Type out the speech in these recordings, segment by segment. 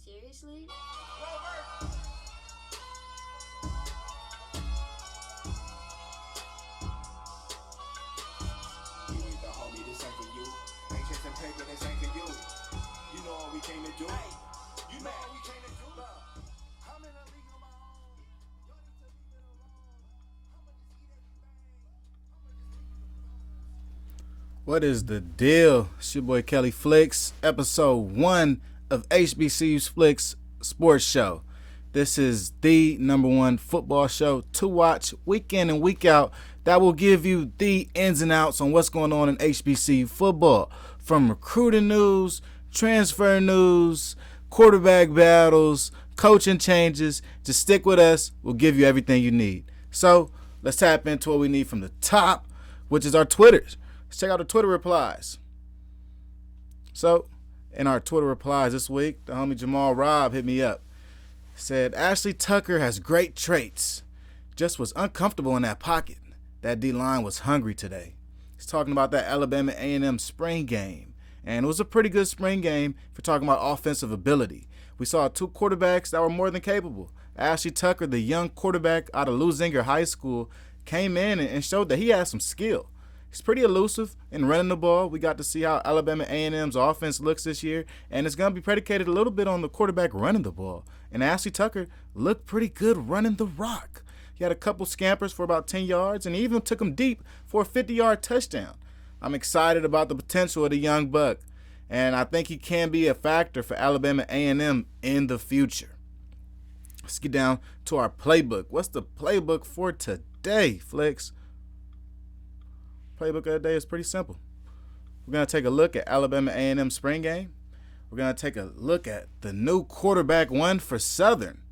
Seriously? You ain't the homie, this ain't for you. Ain't chasing paper, this ain't for you. You know what we came to do. Hey, you know what we came to do. I'm in a league on my own. Y'all need to leave it alone. I'ma just eat everything. What is the deal? It's your boy Kelly Flicks, episode 1 of HBCU Flicks Sports Show. This is the #1 football show to watch week in and week out that will give you the ins and outs on what's going on in HBCU football. From recruiting news, transfer news, quarterback battles, coaching changes. Just stick with us. We'll give you everything you need. So let's tap into what we need from the top, which is our Twitters. Let's check out the Twitter replies. So, in our Twitter replies this week, the homie Jamal Robb hit me up. Said, Ashley Tucker has great traits. Just was uncomfortable in that pocket. That D-line was hungry today. He's talking about that Alabama A&M spring game. And it was a pretty good spring game if you're talking about offensive ability. We saw 2 quarterbacks that were more than capable. Ashley Tucker, the young quarterback out of Luzinger High School, came in and showed that he has some skill. He's pretty elusive in running the ball. We got to see how Alabama A&M's offense looks this year, and it's going to be predicated a little bit on the quarterback running the ball. And Ashley Tucker looked pretty good running the rock. He had a couple scampers for about 10 yards, and he even took them deep for a 50-yard touchdown. I'm excited about the potential of the young buck, and I think he can be a factor for Alabama A&M in the future. Let's get down to our playbook. What's the playbook for today, Flicks? Playbook of the day is pretty simple. We're going to take a look at Alabama A&M spring game. We're going to take a look at the new quarterback one for Southern,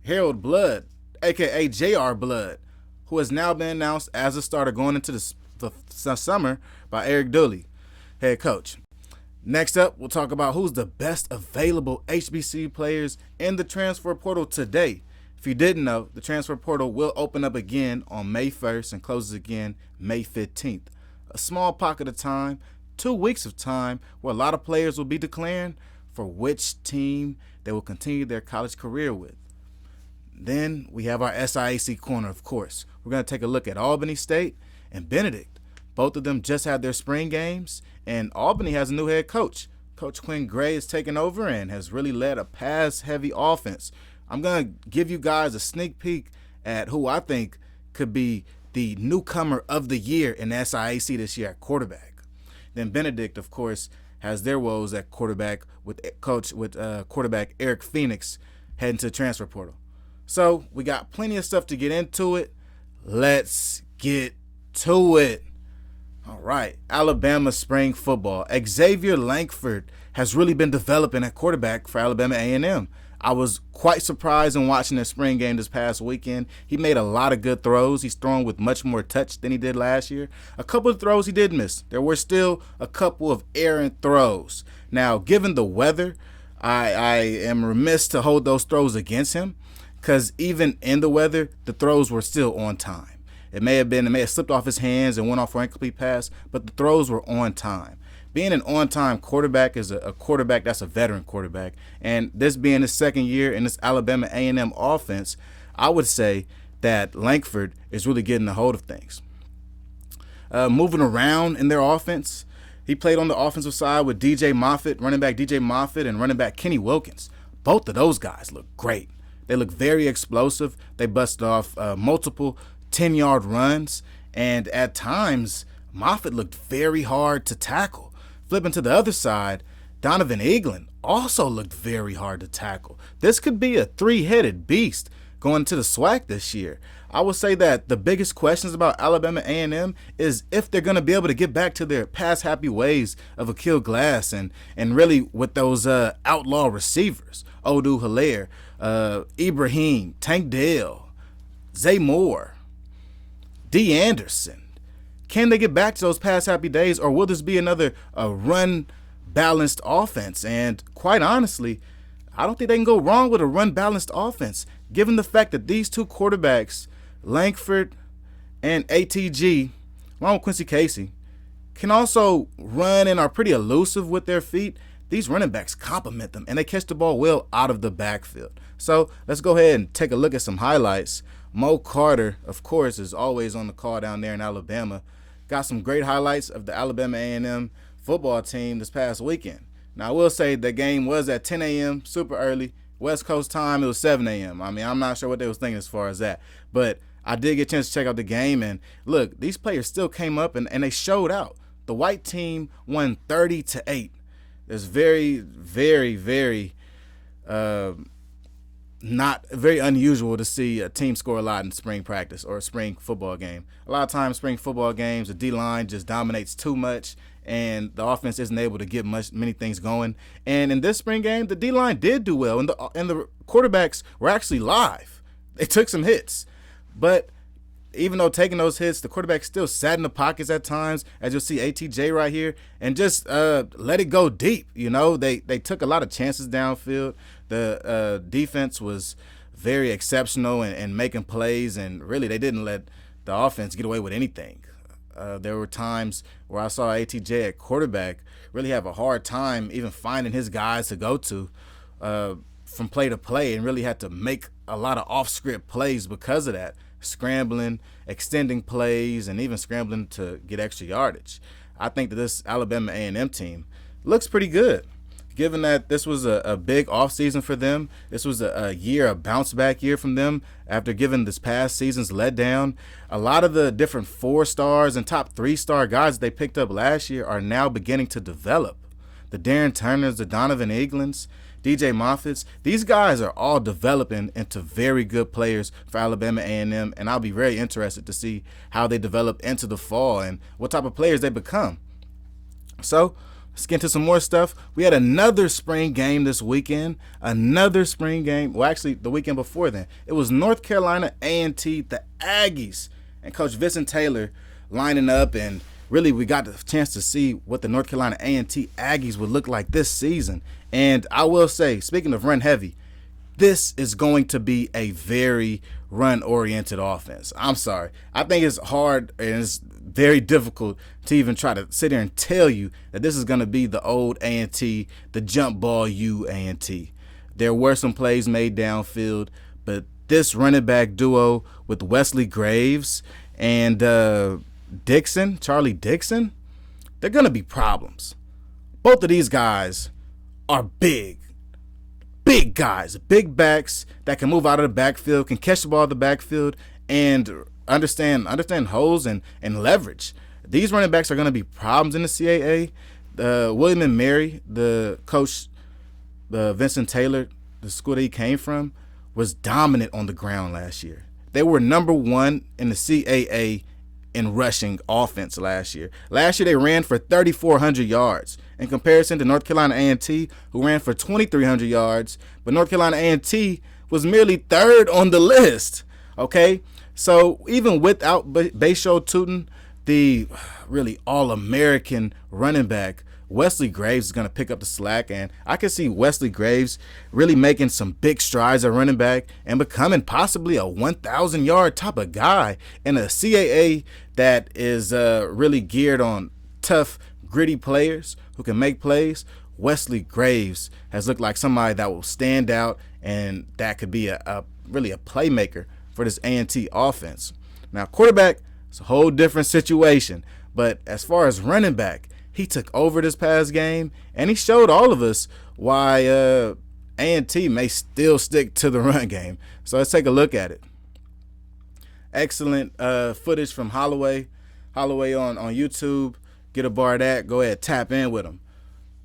Harold Blood, a.k.a. J.R. Blood, who has now been announced as a starter going into the summer by Eric Dooley, head coach. Next up, we'll talk about who's the best available HBCU players in the transfer portal today. If you didn't know, the transfer portal will open up again on May 1st and closes again May 15th. A small pocket of time, 2 weeks of time, where a lot of players will be declaring for which team they will continue their college career with. Then we have our SIAC corner, of course. We're going to take a look at Albany State and Benedict. Both of them just had their spring games, and Albany has a new head coach. Coach Quinn Gray is taking over and has really led a pass-heavy offense. I'm going to give you guys a sneak peek at who I think could be the newcomer of the year in the SIAC this year at quarterback. Then Benedict, of course, has their woes at quarterback with quarterback Eric Phoenix heading to the transfer portal. So we got plenty of stuff to get into it. Let's get to it. All right, Alabama spring football. Xavier Langford has really been developing at quarterback for Alabama A&M. I was quite surprised in watching the spring game this past weekend. He made a lot of good throws. He's throwing with much more touch than he did last year. A couple of throws he did miss. There were still a couple of errant throws. Now, given the weather, I am remiss to hold those throws against him because even in the weather, the throws were still on time. It may have slipped off his hands and went off for an incomplete pass, but the throws were on time. Being an on-time quarterback is a quarterback that's a veteran quarterback, and this being his second year in this Alabama A&M offense, I would say that Langford is really getting a hold of things. Moving around in their offense, he played on the offensive side with running back DJ Moffitt, and running back Kenny Wilkins. Both of those guys look great. They look very explosive. They busted off multiple 10-yard runs, and at times, Moffitt looked very hard to tackle. Flipping to the other side, Donovan Eaglin also looked very hard to tackle. This could be a 3-headed beast going to the SWAC this year. I would say that the biggest questions about Alabama A&M is if they're going to be able to get back to their pass-happy ways of Akil Glass and really with those outlaw receivers, Odu Hilaire, Ibrahim, Tank Dell, Zay Moore, D. Anderson. Can they get back to those past happy days, or will this be another run-balanced offense? And quite honestly, I don't think they can go wrong with a run-balanced offense, given the fact that these 2 quarterbacks, Langford and ATG, along with Quincy Casey, can also run and are pretty elusive with their feet. these running backs complement them, and they catch the ball well out of the backfield. So let's go ahead and take a look at some highlights. Mo Carter, of course, is always on the call down there in Alabama. Got some great highlights of the Alabama A&M football team this past weekend. Now, I will say the game was at 10 a.m., super early. West Coast time, it was 7 a.m. I mean, I'm not sure what they was thinking as far as that. But I did get a chance to check out the game. And, look, these players still came up, and they showed out. The white team won 30-8. It's very, very, very not very unusual to see a team score a lot in spring practice or a spring football game. A lot of times, spring football games, the D-line just dominates too much, and the offense isn't able to get many things going. And in this spring game, the D-line did do well, and the quarterbacks were actually live. They took some hits, but even though taking those hits, the quarterback still sat in the pockets at times, as you'll see ATJ right here, and just let it go deep. You know, they took a lot of chances downfield. The defense was very exceptional and making plays, and really they didn't let the offense get away with anything. There were times where I saw ATJ at quarterback really have a hard time even finding his guys to go to from play to play, and really had to make a lot of off-script plays because of that. Scrambling, extending plays, and even scrambling to get extra yardage. I think that this Alabama A&M team looks pretty good, given that this was a big offseason for them. This was a bounce-back year from them after giving this past season's letdown. A lot of the different 4-stars and top 3-star guys they picked up last year are now beginning to develop. The Darren Turners, the Donovan Eagles, DJ Moffitt's, these guys are all developing into very good players for Alabama A&M, and I'll be very interested to see how they develop into the fall and what type of players they become. So let's get into some more stuff. We had another spring game this weekend, another spring game. Well, actually, the weekend before then. It was North Carolina A&T, the Aggies, and Coach Vincent Taylor lining up, and really we got the chance to see what the North Carolina A&T Aggies would look like this season. And I will say, speaking of run heavy, this is going to be a very run-oriented offense. I'm sorry. I think it's hard and it's very difficult to even try to sit there and tell you that this is going to be the old A&T, the jump ball U A&T. There were some plays made downfield, but this running back duo with Wesley Graves and Charlie Dixon, they're going to be problems. Both of these guys are big guys, big backs that can move out of the backfield, can catch the ball in the backfield, and understand holes and leverage. These running backs are going to be problems in the CAA. William and Mary, the coach, Vincent Taylor, the school that he came from, was dominant on the ground last year. They were number 1 in the CAA in rushing offense last year. Last year they ran for 3,400 yards in comparison to North Carolina A&T, who ran for 2,300 yards, but North Carolina A&T was merely 3rd on the list. Okay, so even without Basho Tootin, the really all-American running back, Wesley Graves is going to pick up the slack, and I can see Wesley Graves really making some big strides at running back and becoming possibly a 1,000-yard type of guy in a CAA that is really geared on tough, gritty players who can make plays. Wesley Graves has looked like somebody that will stand out and that could be really a playmaker for this A&T offense. Now, quarterback, it's a whole different situation, but as far as running back, he took over this past game, and he showed all of us why A&T may still stick to the run game. So let's take a look at it. Excellent footage from Holloway on YouTube. Get a bar of that. Go ahead, tap in with him.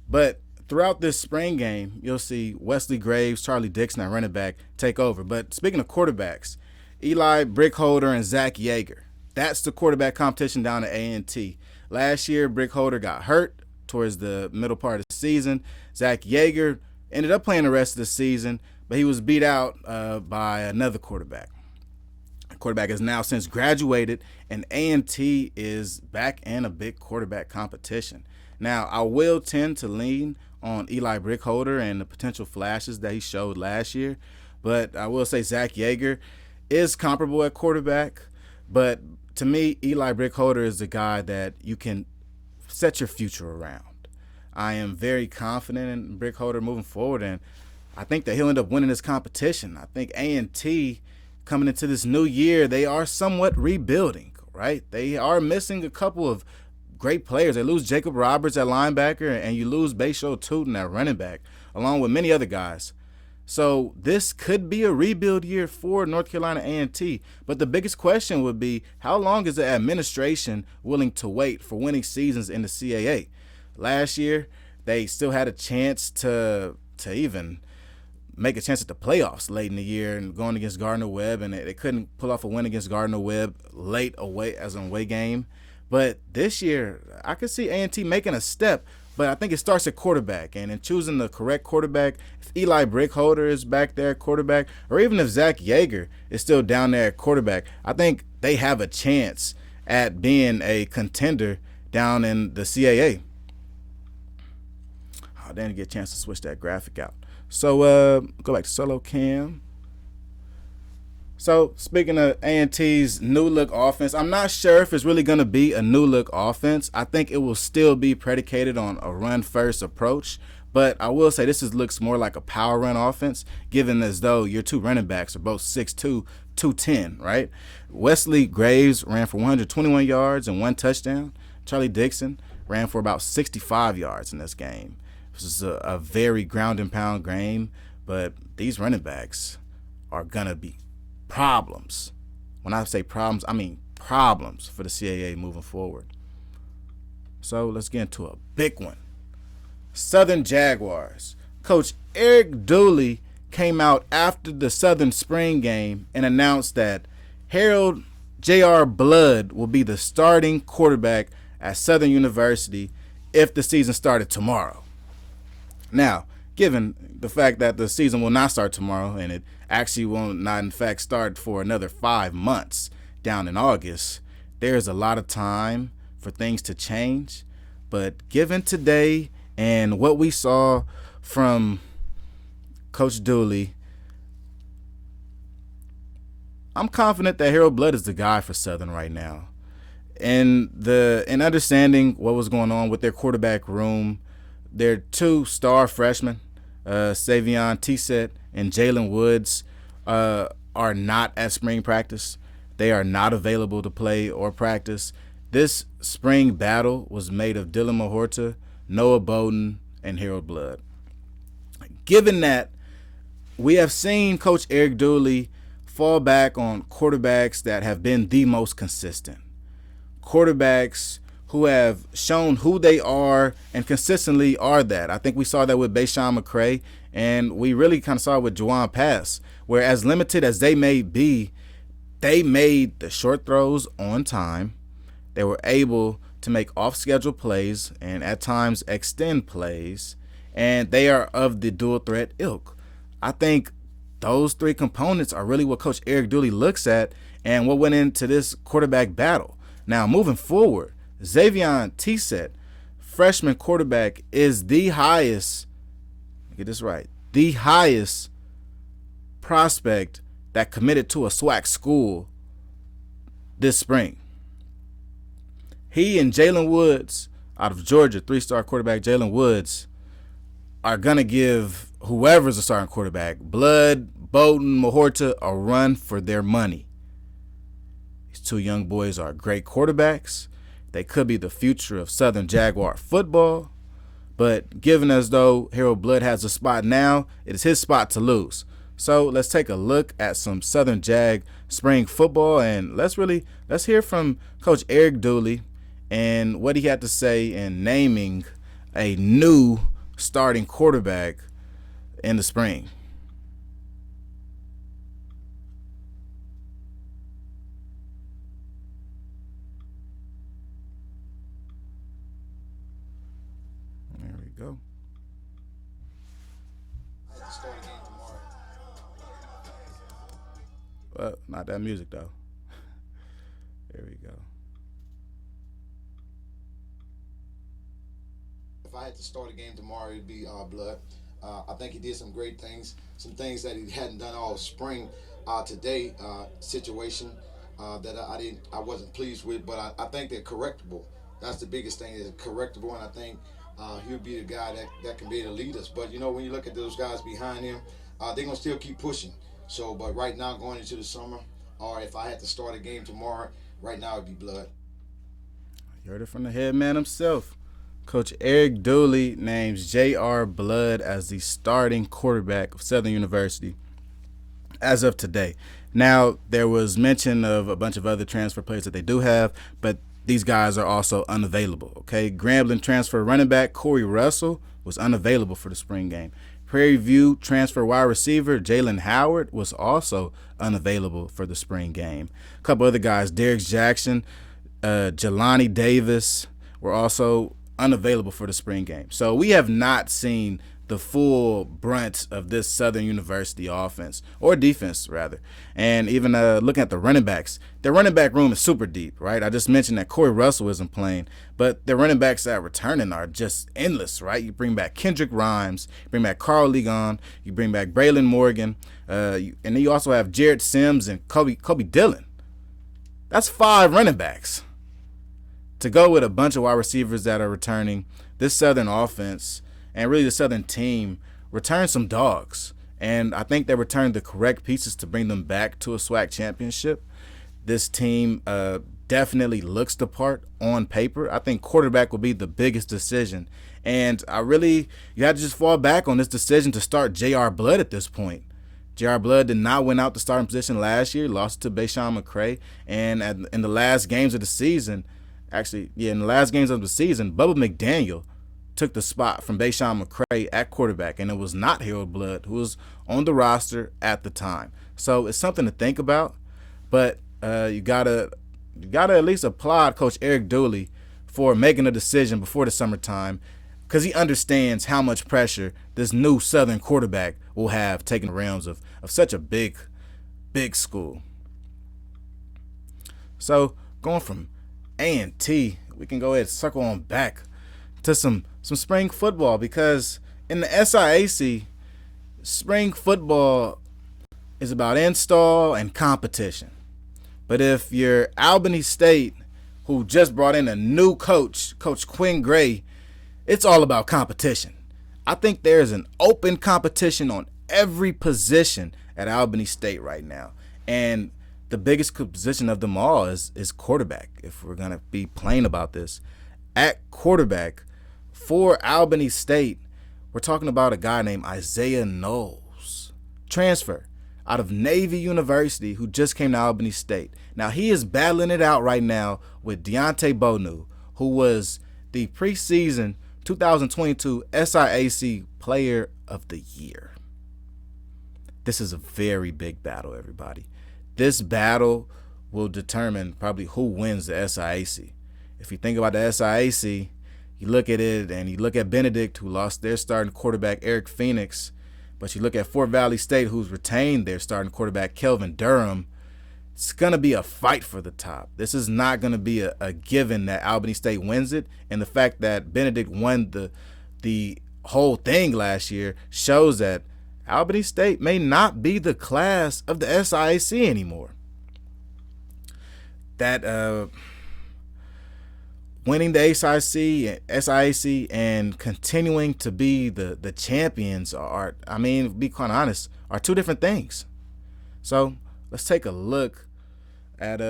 But throughout this spring game, you'll see Wesley Graves, Charlie Dixon, and running back take over. But speaking of quarterbacks, Eli Brickholder and Zach Yeager. That's the quarterback competition down at A&T. Last year, Brickholder got hurt towards the middle part of the season. Zach Yeager ended up playing the rest of the season, but he was beat out by another quarterback. The quarterback has now since graduated, and A&T is back in a big quarterback competition. Now, I will tend to lean on Eli Brickholder and the potential flashes that he showed last year, but I will say Zach Yeager is comparable at quarterback, but to me, Eli Brickholder is the guy that you can set your future around. I am very confident in Brickholder moving forward, and I think that he'll end up winning this competition. I think A&T coming into this new year, they are somewhat rebuilding, right? They are missing a couple of great players. They lose Jacob Roberts at linebacker, and you lose Bayshaw Tootin at running back, along with many other guys. So this could be a rebuild year for North Carolina A&T. But the biggest question would be, how long is the administration willing to wait for winning seasons in the CAA? Last year, they still had a chance to even make a chance at the playoffs late in the year and going against Gardner-Webb, and they couldn't pull off a win against Gardner-Webb late away as an away game. But this year, I could see A&T making a step, but I think it starts at quarterback. And in choosing the correct quarterback, if Eli Brickholder is back there at quarterback, or even if Zach Yeager is still down there at quarterback, I think they have a chance at being a contender down in the CAA. Oh, they didn't get a chance to switch that graphic out. So go back to solo cam. So speaking of A&T's new look offense, I'm not sure if it's really going to be a new look offense. I think it will still be predicated on a run first approach. But I will say looks more like a power run offense, given as though your two running backs are both 6'2", 210, right? Wesley Graves ran for 121 yards and 1 touchdown. Charlie Dixon ran for about 65 yards in this game. This is a very ground and pound game, but these running backs are going to be problems. When I say problems, I mean problems for the CAA moving forward. So let's get into a big one. Southern Jaguars. Coach Eric Dooley came out after the Southern Spring game and announced that Harold J.R. Blood will be the starting quarterback at Southern University if the season started tomorrow. Now, given the fact that the season will not start tomorrow and it actually will not, in fact, start for another 5 months down in August, there's a lot of time for things to change. But given today and what we saw from Coach Dooley, I'm confident that Harold Blood is the guy for Southern right now. And understanding what was going on with their quarterback room, their two star freshmen, Savion Tissett and Jalen Woods, are not at spring practice. They are not available to play or practice. This spring battle was made of Dylan Mahorta, Noah Bowden, and Harold Blood. Given that, we have seen Coach Eric Dooley fall back on quarterbacks that have been the most consistent. Quarterbacks who have shown who they are and consistently are that. I think we saw that with Bayshawn McCray, and we really kind of saw it with Juwan Pass, where as limited as they may be, they made the short throws on time. They were able to make off-schedule plays and at times extend plays, and they are of the dual threat ilk. I think those three components are really what Coach Eric Dooley looks at and what went into this quarterback battle. Now, moving forward, Xavion Tissett, freshman quarterback, is the highest, get this right, the highest prospect that committed to a SWAC school this spring. He and Jalen Woods out of Georgia, 3-star quarterback Jalen Woods, are going to give whoever's a starting quarterback, Blood, Bowden, Mahorta, a run for their money. These two young boys are great quarterbacks. They could be the future of Southern Jaguar football. But given as though Harold Blood has a spot now, it is his spot to lose. So let's take a look at some Southern Jag spring football, and let's hear from Coach Eric Dooley and what he had to say in naming a new starting quarterback in the spring. There we go. Well, not that music though. There we go. If I had to start a game tomorrow, it'd be Blood. I think he did some great things, some things that he hadn't done all spring. Today, situation that I wasn't pleased with, but I think they're correctable. That's the biggest thing, is correctable, and I think he'll be the guy that can be able to lead us. But, when you look at those guys behind him, they're going to still keep pushing. So, but right now, going into the summer, or if I had to start a game tomorrow, right now it'd be Blood. You heard it from the head man himself. Coach Eric Dooley names J.R. Blood as the starting quarterback of Southern University as of today. Now, there was mention of a bunch of other transfer players that they do have, but these guys are also unavailable, okay? Grambling transfer running back Corey Russell was unavailable for the spring game. Prairie View transfer wide receiver Jalen Howard was also unavailable for the spring game. A couple other guys, Derek Jackson, Jelani Davis, were also unavailable for the spring game. So we have not seen the full brunt of this Southern University offense, or defense rather. And even looking at the running backs, their running back room is super deep, right? I just mentioned that Corey Russell isn't playing, but the running backs that are returning are just endless, right? You bring back Kendrick Rhymes, you bring back Carl Ligon, you bring back Braylon Morgan, and then you also have Jared Sims and Kobe Dillon. That's 5 running backs. To go with a bunch of wide receivers that are returning, this Southern offense and really the Southern team returned some dogs. And I think they returned the correct pieces to bring them back to a SWAC championship. This team definitely looks the part on paper. I think quarterback will be the biggest decision. And you had to just fall back on this decision to start J.R. Blood at this point. J.R. Blood did not win out the starting position last year, lost to Bayshawn McCray. And in the last games of the season, Bubba McDaniel took the spot from Bayshawn McCray at quarterback, and it was not Harold Blood who was on the roster at the time. So it's something to think about, but you gotta at least applaud Coach Eric Dooley for making a decision before the summertime, because he understands how much pressure this new Southern quarterback will have taking the realms of such a big school. So going from A&T, we can go ahead and circle on back to some spring football, because in the SIAC, spring football is about install and competition. But if you're Albany State, who just brought in a new coach, Coach Quinn Gray, it's all about competition. I think there's an open competition on every position at Albany State right now. And the biggest position of them all is quarterback, if we're going to be plain about this. At quarterback, for Albany State, we're talking about a guy named Isaiah Knowles, transfer out of Navy University, who just came to Albany State. Now, he is battling it out right now with Deontae Bonneau, who was the preseason 2022 SIAC Player of the Year. This is a very big battle, everybody. This battle will determine probably who wins the SIAC. If you think about the SIAC, you look at it and you look at Benedict, who lost their starting quarterback, Eric Phoenix, but you look at Fort Valley State, who's retained their starting quarterback, Kelvin Durham. It's going to be a fight for the top. This is not going to be a given that Albany State wins it. And the fact that Benedict won the whole thing last year shows that Albany State may not be the class of the SIAC anymore. That winning the SIAC and continuing to be the champions are, be quite honest, are two different things. So let's take a look at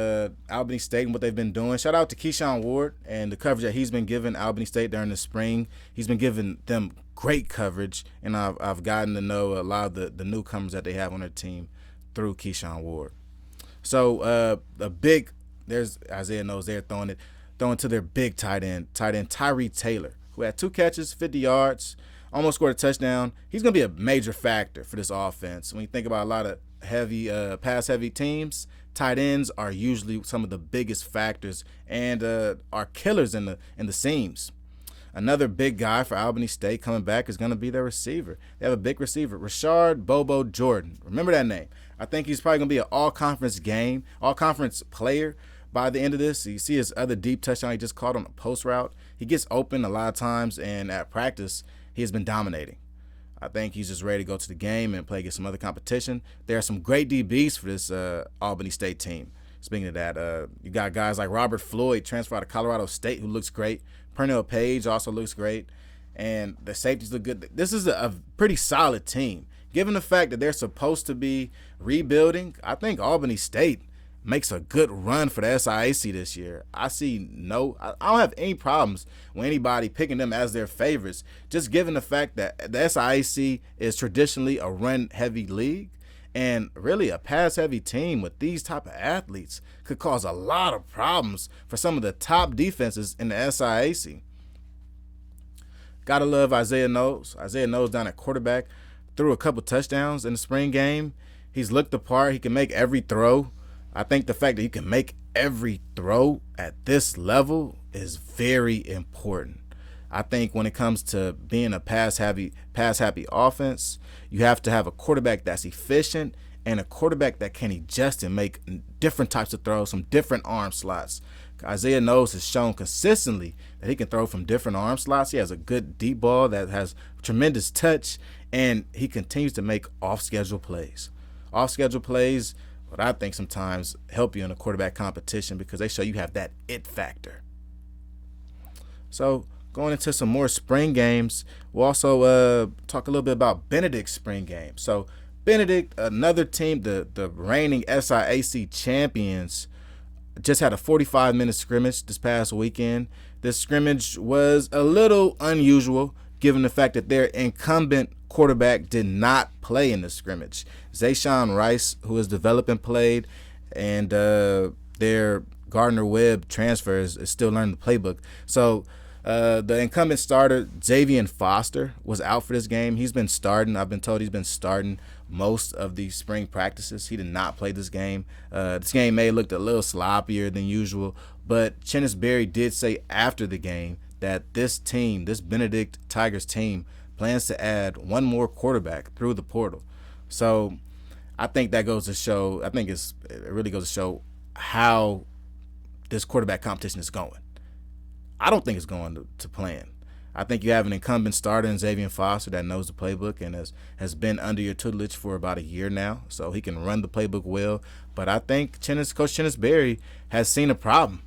Albany State and what they've been doing. Shout out to Keyshawn Ward and the coverage that he's been giving Albany State during the spring. He's been giving them great coverage, and I've gotten to know a lot of the newcomers that they have on their team through Keyshawn Ward. So there's Isaiah Knowles there throwing to their big tight end Tyree Taylor, who had 2 catches, 50 yards, almost scored a touchdown. He's going to be a major factor for this offense. When you think about a lot of heavy pass-heavy teams, tight ends are usually some of the biggest factors and are killers in the seams. Another big guy for Albany State coming back is going to be their receiver. They have a big receiver, Rashard Bobo Jordan. Remember that name. I think he's probably going to be an all-conference player by the end of this. You see his other deep touchdown he just caught on a post route. He gets open a lot of times, and at practice, he has been dominating. I think he's just ready to go to the game and play against some other competition. There are some great DBs for this Albany State team. Speaking of that, you got guys like Robert Floyd, transfer out of Colorado State, who looks great. Pernell Page also looks great. and the safeties look good. This is a pretty solid team. Given the fact that they're supposed to be rebuilding, I think Albany State makes a good run for the SIAC this year. I don't have any problems with anybody picking them as their favorites, just given the fact that the SIAC is traditionally a run-heavy league, and really a pass-heavy team with these type of athletes could cause a lot of problems for some of the top defenses in the SIAC. Gotta love Isaiah Knowles. Isaiah Knowles down at quarterback threw a couple touchdowns in the spring game. He's looked the part. He can make every throw. I think the fact that you can make every throw at this level is very important. I think when it comes to being a pass-happy offense, you have to have a quarterback that's efficient and a quarterback that can adjust and make different types of throws from different arm slots. Isaiah Knowles has shown consistently that he can throw from different arm slots. He has a good deep ball that has tremendous touch, and he continues to make off-schedule plays. Off-schedule plays, what I think sometimes help you in a quarterback competition because they show you have that it factor. So going into some more spring games, we'll also talk a little bit about Benedict's spring game. So Benedict, another team, the reigning SIAC champions, just had a 45-minute scrimmage this past weekend. This scrimmage was a little unusual given the fact that their incumbent quarterback did not play in the scrimmage. Zayshawn Rice, who is developing, played, and their Gardner-Webb transfer is still learning the playbook. So the incumbent starter, Xavier Foster, was out for this game. He's been starting. I've been told he's been starting most of the spring practices. He did not play this game. This game may have looked a little sloppier than usual, but Chennis Berry did say after the game that this team, this Benedict Tigers team, plans to add one more quarterback through the portal. So I think that goes to show, it really goes to show how this quarterback competition is going. I don't think it's going to plan. I think you have an incumbent starter in Xavier Foster that knows the playbook and has been under your tutelage for about a year now, so he can run the playbook well. But I think Coach Chennis Berry has seen a problem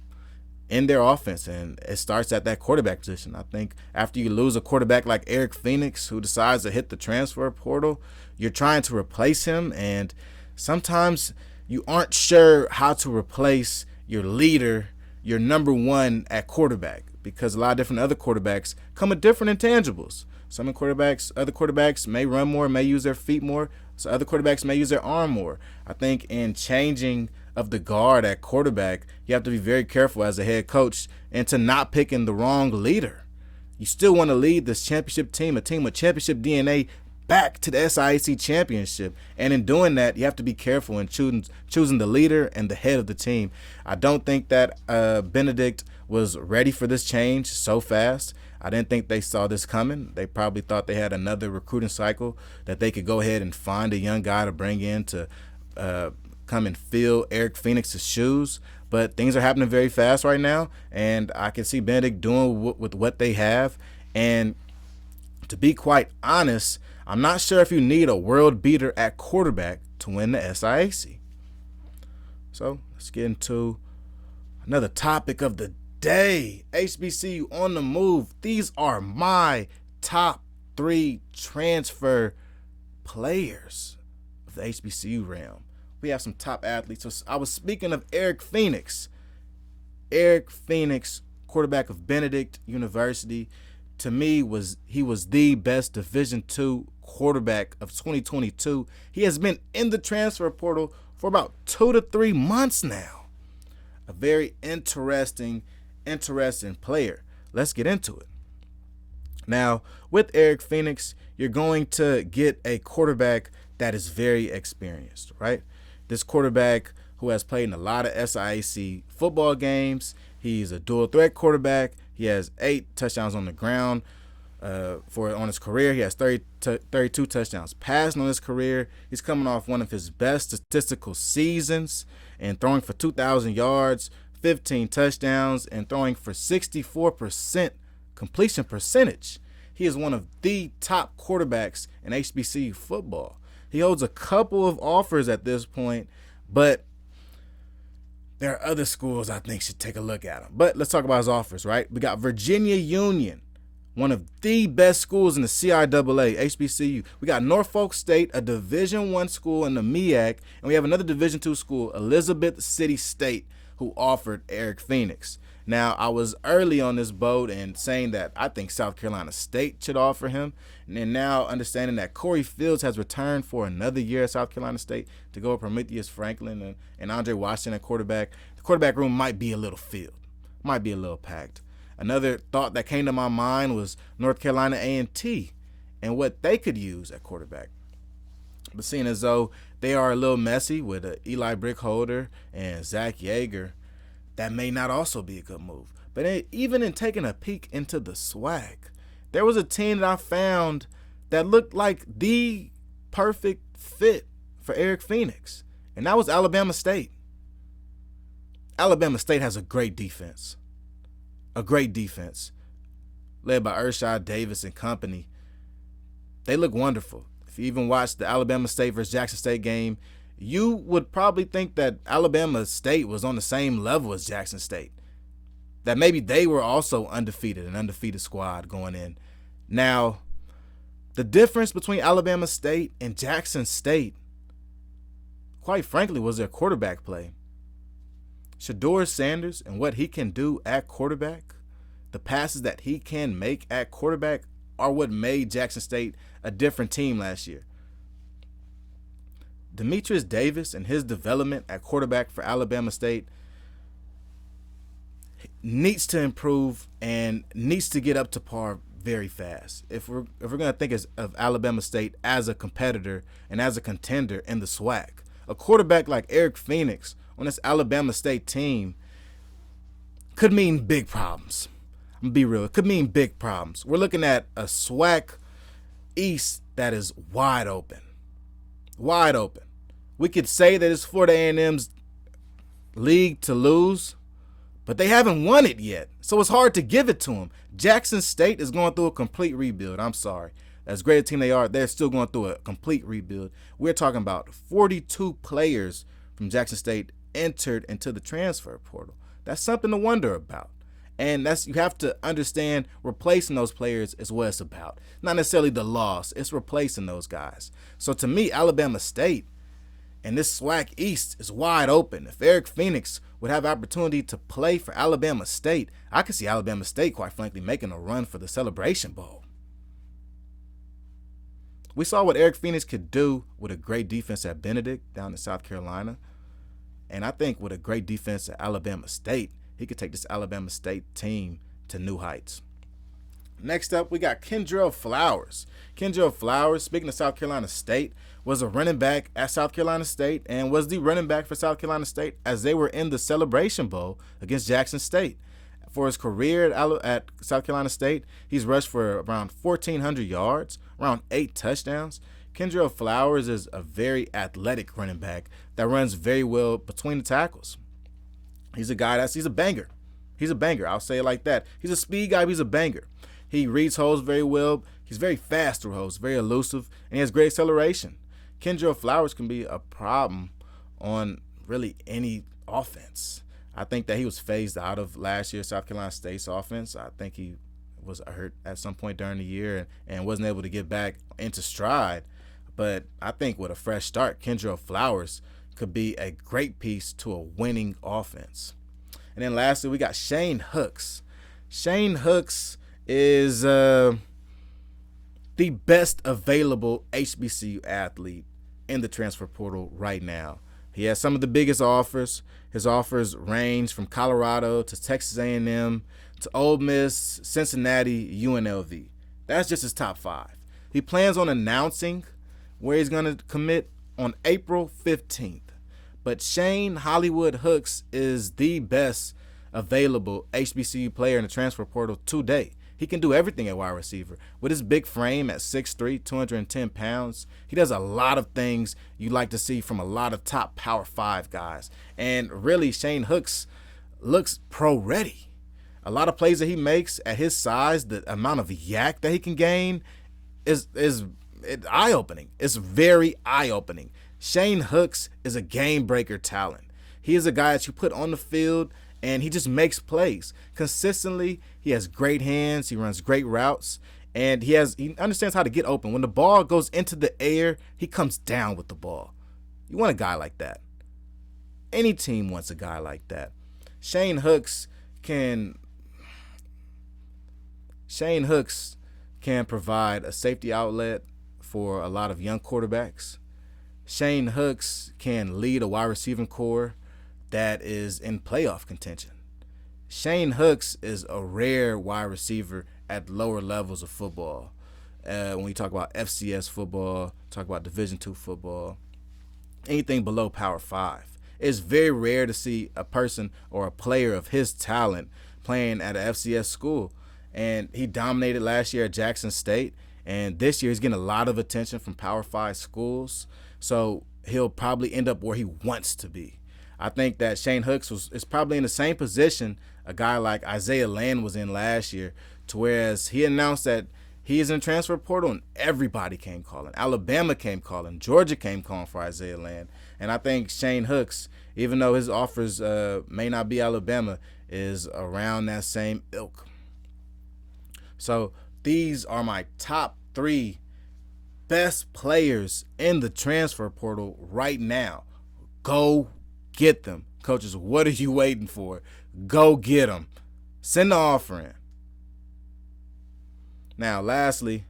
in their offense, and it starts at that quarterback position. I think after you lose a quarterback like Eric Phoenix, who decides to hit the transfer portal, you're trying to replace him, and sometimes you aren't sure how to replace your leader, your number one at quarterback, because a lot of different other quarterbacks come with different intangibles. Other quarterbacks may run more, may use their feet more. So other quarterbacks may use their arm more. I think in changing of the guard at quarterback, you have to be very careful as a head coach and to not picking the wrong leader. You still want to lead this championship team, a team with championship DNA, back to the SIAC championship. And in doing that, you have to be careful in choosing the leader and the head of the team. I don't think that Benedict was ready for this change so fast. I didn't think they saw this coming. They probably thought they had another recruiting cycle that they could go ahead and find a young guy to bring in to come and fill Eric Phoenix's shoes. But things are happening very fast right now, and I can see Benedict doing with what they have. And to be quite honest, I'm not sure if you need a world beater at quarterback to win the SIAC. So let's get into another topic of the day. HBCU on the move. These are my top 3 transfer players of the HBCU realm. We have some top athletes. So I was speaking of Eric Phoenix. Eric Phoenix, quarterback of Benedict University. To me, he was the best Division II quarterback of 2022. He has been in the transfer portal for about 2 to 3 months now. A very interesting player. Let's get into it. Now, with Eric Phoenix, you're going to get a quarterback that is very experienced, right? This quarterback who has played in a lot of SIAC football games. He's a dual threat quarterback. He has 8 touchdowns on the ground on his career. He has 32 touchdowns passing on his career. He's coming off one of his best statistical seasons and throwing for 2,000 yards, 15 touchdowns, and throwing for 64% completion percentage. He is one of the top quarterbacks in HBCU football. He holds a couple of offers at this point, but there are other schools I think should take a look at him. But let's talk about his offers, right? We got Virginia Union, one of the best schools in the CIAA, HBCU. We got Norfolk State, a Division I school in the MEAC, and we have another Division II school, Elizabeth City State, who offered Eric Phoenix. Now, I was early on this boat and saying that I think South Carolina State should offer him. And then now understanding that Corey Fields has returned for another year at South Carolina State to go with Prometheus Franklin and Andre Washington at quarterback. The quarterback room might be a little filled, might be a little packed. Another thought that came to my mind was North Carolina A&T and what they could use at quarterback. But seeing as though they are a little messy with Eli Brickholder and Zach Yeager, that may not also be a good move. But even in taking a peek into the SWAC, there was a team that I found that looked like the perfect fit for Eric Phoenix, and that was Alabama State. Alabama State has a great defense. A great defense led by Ershad Davis and company. They look wonderful. If you even watched the Alabama State versus Jackson State game, you would probably think that Alabama State was on the same level as Jackson State. That maybe they were also undefeated, an undefeated squad going in. Now, the difference between Alabama State and Jackson State, quite frankly, was their quarterback play. Shedeur Sanders and what he can do at quarterback, the passes that he can make at quarterback are what made Jackson State a different team last year. Demetrius Davis and his development at quarterback for Alabama State needs to improve and needs to get up to par very fast. If we're going to think of Alabama State as a competitor and as a contender in the SWAC, a quarterback like Eric Phoenix on this Alabama State team could mean big problems. I'm going to be real. It could mean big problems. We're looking at a SWAC East that is wide open. Wide open. We could say that it's Florida A&M's league to lose, but they haven't won it yet, so it's hard to give it to them. Jackson State is going through a complete rebuild. I'm sorry. As great a team they are, they're still going through a complete rebuild. We're talking about 42 players from Jackson State entered into the transfer portal. That's something to wonder about. And you have to understand replacing those players is what it's about. Not necessarily the loss, it's replacing those guys. So to me, Alabama State and this SWAC East is wide open. If Eric Phoenix would have opportunity to play for Alabama State, I could see Alabama State, quite frankly, making a run for the Celebration Bowl. We saw what Eric Phoenix could do with a great defense at Benedict down in South Carolina. And I think with a great defense at Alabama State, he could take this Alabama State team to new heights. Next up, we got Kendrell Flowers. Kendrell Flowers, speaking of South Carolina State, was a running back at South Carolina State and was the running back for South Carolina State as they were in the Celebration Bowl against Jackson State. For his career at South Carolina State, he's rushed for around 1,400 yards, around 8 touchdowns. Kendrell Flowers is a very athletic running back that runs very well between the tackles. He's a guy he's a banger. He's a banger. I'll say it like that. He's a speed guy, but he's a banger. He reads holes very well. He's very fast through holes, very elusive, and he has great acceleration. Kendrell Flowers can be a problem on really any offense. I think that he was phased out of last year's South Carolina State's offense. I think he was hurt at some point during the year and wasn't able to get back into stride. But I think with a fresh start, Kendrell Flowers could be a great piece to a winning offense. And then lastly, we got Shane Hooks. Shane Hooks is the best available HBCU athlete in the transfer portal right now. He has some of the biggest offers. His offers range from Colorado to Texas A&M to Ole Miss, Cincinnati, UNLV. That's just his top 5. He plans on announcing where he's going to commit on April 15th. But Shane Hollywood Hooks is the best available HBCU player in the transfer portal today. He can do everything at wide receiver. With his big frame at 6'3", 210 pounds, he does a lot of things you like to see from a lot of top Power 5 guys. And really, Shane Hooks looks pro-ready. A lot of plays that he makes at his size, the amount of yak that he can gain is eye-opening. It's very eye-opening. Shane Hooks is a game-breaker talent. He is a guy that you put on the field and he just makes plays consistently. He has great hands. He runs great routes, and he understands how to get open. When the ball goes into the air, he comes down with the ball. You want a guy like that. Any team wants a guy like that. Shane Hooks can provide a safety outlet for a lot of young quarterbacks. Shane Hooks can lead a wide receiving core that is in playoff contention. Shane Hooks is a rare wide receiver at lower levels of football. When we talk about FCS football, talk about Division II football, anything below Power 5. It's very rare to see a person or a player of his talent playing at an FCS school. And he dominated last year at Jackson State. And this year he's getting a lot of attention from Power 5 schools. So he'll probably end up where he wants to be. I think that Shane Hooks is probably in the same position a guy like Isaiah Land was in last year, to whereas he announced that he is in the transfer portal and everybody came calling. Alabama came calling. Georgia came calling for Isaiah Land. And I think Shane Hooks, even though his offers may not be Alabama, is around that same ilk. So these are my top 3 best players in the transfer portal right now. Go get them. Coaches, what are you waiting for? Go get them. Send the offer in. Now, lastly,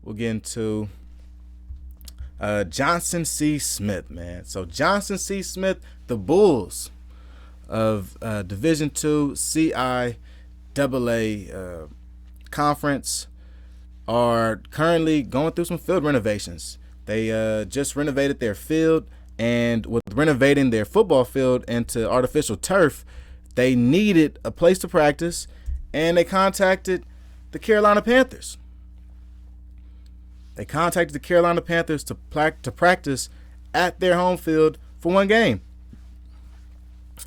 we'll get into Johnson C. Smith, man. So Johnson C. Smith, the Bulls of Division II CIAA conference, are currently going through some field renovations. They just renovated their field, and with renovating their football field into artificial turf, they needed a place to practice, and they contacted the Carolina Panthers. They contacted the Carolina Panthers to practice at their home field for one game.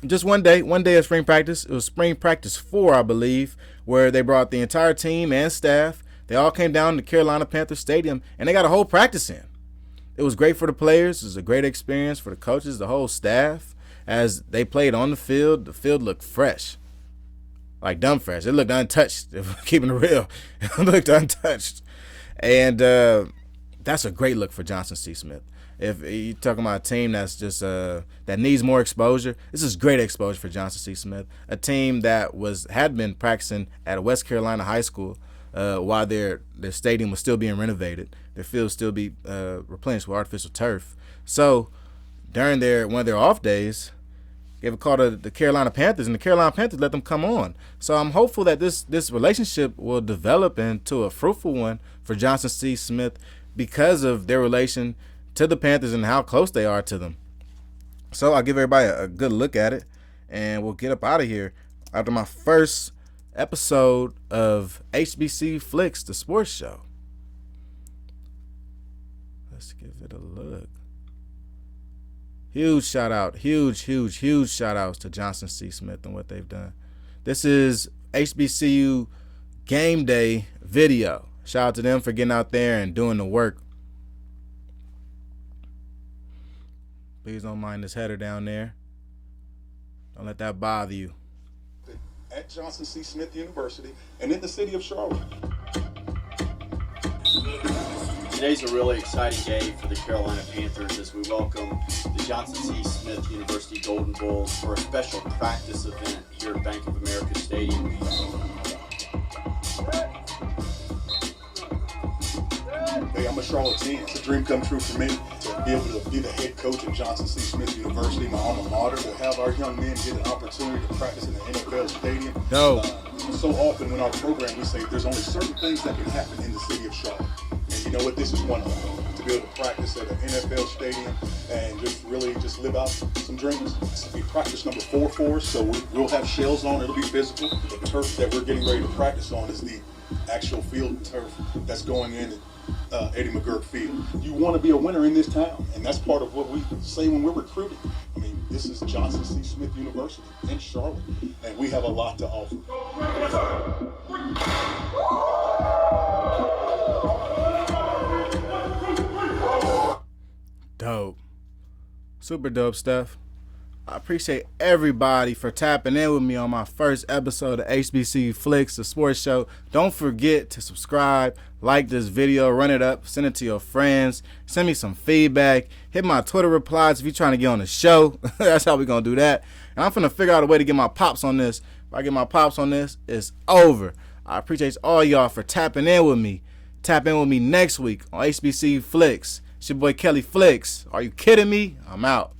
Just one day of spring practice. It was spring practice 4, I believe, where they brought the entire team and staff. They all came down to Carolina Panthers Stadium, and they got a whole practice in. It was great for the players. It was a great experience for the coaches, the whole staff. As they played on the field looked fresh. Like dumb fresh. It looked untouched. If we're keeping it real, it looked untouched. And that's a great look for Johnson C. Smith. If you're talking about a team that's just that needs more exposure, this is great exposure for Johnson C. Smith. A team that had been practicing at West Carolina High School while their stadium was still being renovated. Their field still be replenished with artificial turf. So during one of their off days, gave a call to the Carolina Panthers, and the Carolina Panthers let them come on. So I'm hopeful that this relationship will develop into a fruitful one for Johnson C. Smith because of their relation to the Panthers and how close they are to them. So I'll give everybody a good look at it, and we'll get up out of here after my first episode of HBCU Flicks, the sports show. Let's give it a look. Huge shout outs to Johnson C. Smith and what they've done. This is HBCU game day video. Shout out to them for getting out there and doing the work. Please don't mind this header down there. Don't let that bother you. At Johnson C. Smith University and in the city of Charlotte. Today's a really exciting day for the Carolina Panthers as we welcome the Johnson C. Smith University Golden Bulls for a special practice event here at Bank of America Stadium. Hey, I'm a Charlottean. It's a dream come true for me to be able to be the head coach at Johnson C. Smith University, my alma mater, to have our young men get an opportunity to practice in the NFL stadium. No. So often in our program we say there's only certain things that can happen in the city of Charlotte. And you know what? This is one of them. To be able to practice at an NFL stadium and just live out some dreams. This will be practice number 4 for us, so we'll have shells on. It'll be physical. The turf that we're getting ready to practice on is the actual field turf that's going in Eddie McGurk Field. You want to be a winner in this town, and that's part of what we say when we're recruiting. I mean, this is Johnson C. Smith University in Charlotte, and we have a lot to offer. Dope. Super dope stuff. I appreciate everybody for tapping in with me on my first episode of HBCU Flicks, the sports show. Don't forget to subscribe, like this video, run it up, send it to your friends, send me some feedback, hit my Twitter replies if you're trying to get on the show. That's how we're going to do that. And I'm finna figure out a way to get my pops on this. If I get my pops on this, it's over. I appreciate all y'all for tapping in with me. Tap in with me next week on HBCU Flicks. It's your boy Kelly Flicks. Are you kidding me? I'm out.